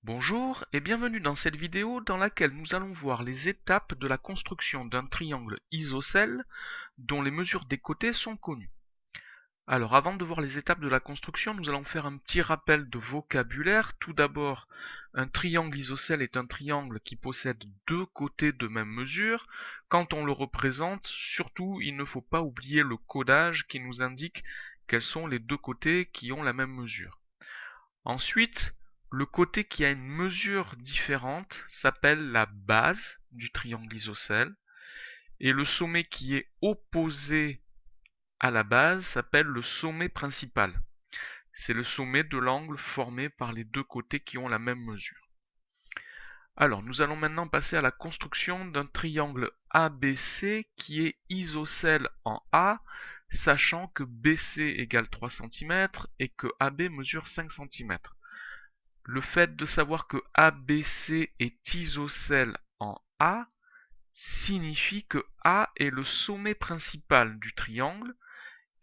Bonjour et bienvenue dans cette vidéo dans laquelle nous allons voir les étapes de la construction d'un triangle isocèle dont les mesures des côtés sont connues. Alors avant de voir les étapes de la construction, nous allons faire un petit rappel de vocabulaire. Tout d'abord, un triangle isocèle est un triangle qui possède deux côtés de même mesure. Quand on le représente, surtout, il ne faut pas oublier le codage qui nous indique quels sont les deux côtés qui ont la même mesure. Ensuite, le côté qui a une mesure différente s'appelle la base du triangle isocèle et le sommet qui est opposé à la base s'appelle le sommet principal. C'est le sommet de l'angle formé par les deux côtés qui ont la même mesure. Alors, nous allons maintenant passer à la construction d'un triangle ABC qui est isocèle en A, sachant que BC égale 3 cm et que AB mesure 5 cm. Le fait de savoir que ABC est isocèle en A signifie que A est le sommet principal du triangle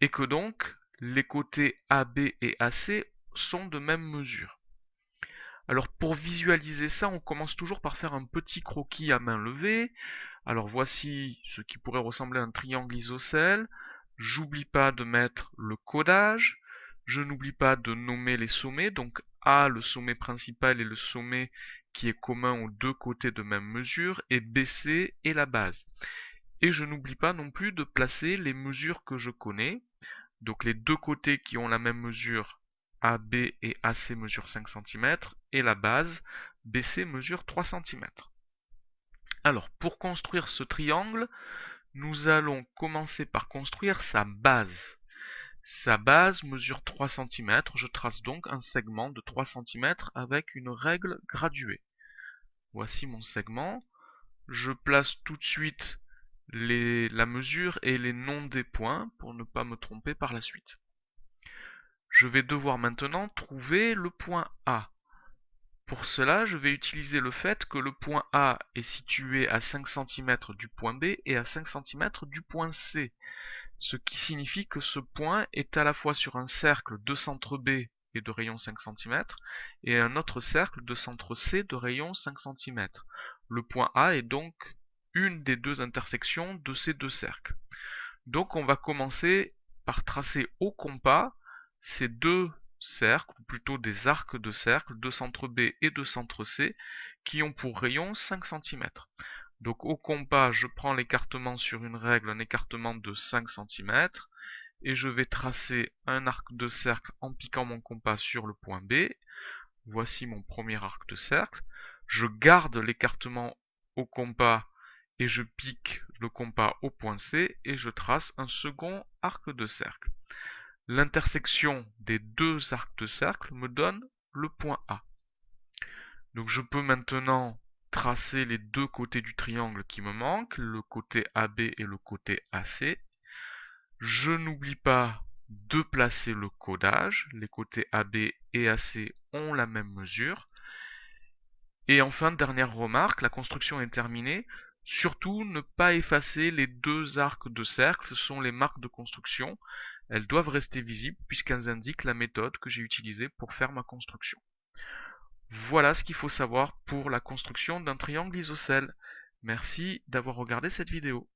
et que donc les côtés AB et AC sont de même mesure. Alors pour visualiser ça, on commence toujours par faire un petit croquis à main levée. Alors voici ce qui pourrait ressembler à un triangle isocèle. J'oublie pas de mettre le codage. Je n'oublie pas de nommer les sommets. Donc A, le sommet principal et le sommet qui est commun aux deux côtés de même mesure, et BC est la base. Et je n'oublie pas non plus de placer les mesures que je connais. Donc les deux côtés qui ont la même mesure, AB et AC mesurent 5 cm, et la base, BC mesure 3 cm. Alors, pour construire ce triangle, nous allons commencer par construire sa base. Sa base mesure 3 cm, je trace donc un segment de 3 cm avec une règle graduée. Voici mon segment. Je place tout de suite la mesure et les noms des points pour ne pas me tromper par la suite. Je vais devoir maintenant trouver le point A. Pour cela, je vais utiliser le fait que le point A est situé à 5 cm du point B et à 5 cm du point C, ce qui signifie que ce point est à la fois sur un cercle de centre B et de rayon 5 cm et un autre cercle de centre C de rayon 5 cm. Le point A est donc une des deux intersections de ces deux cercles. Donc on va commencer par tracer au compas ces deux cercles, ou plutôt des arcs de cercle, de centre B et de centre C, qui ont pour rayon 5 cm. Donc au compas, je prends l'écartement sur une règle, un écartement de 5 cm, et je vais tracer un arc de cercle en piquant mon compas sur le point B. Voici mon premier arc de cercle. Je garde l'écartement au compas et je pique le compas au point C et je trace un second arc de cercle. L'intersection des deux arcs de cercle me donne le point A. Donc je peux maintenant tracer les deux côtés du triangle qui me manquent, le côté AB et le côté AC. Je n'oublie pas de placer le codage, les côtés AB et AC ont la même mesure. Et enfin, dernière remarque, la construction est terminée. Surtout, ne pas effacer les deux arcs de cercle, ce sont les marques de construction. Elles doivent rester visibles puisqu'elles indiquent la méthode que j'ai utilisée pour faire ma construction. Voilà ce qu'il faut savoir pour la construction d'un triangle isocèle. Merci d'avoir regardé cette vidéo.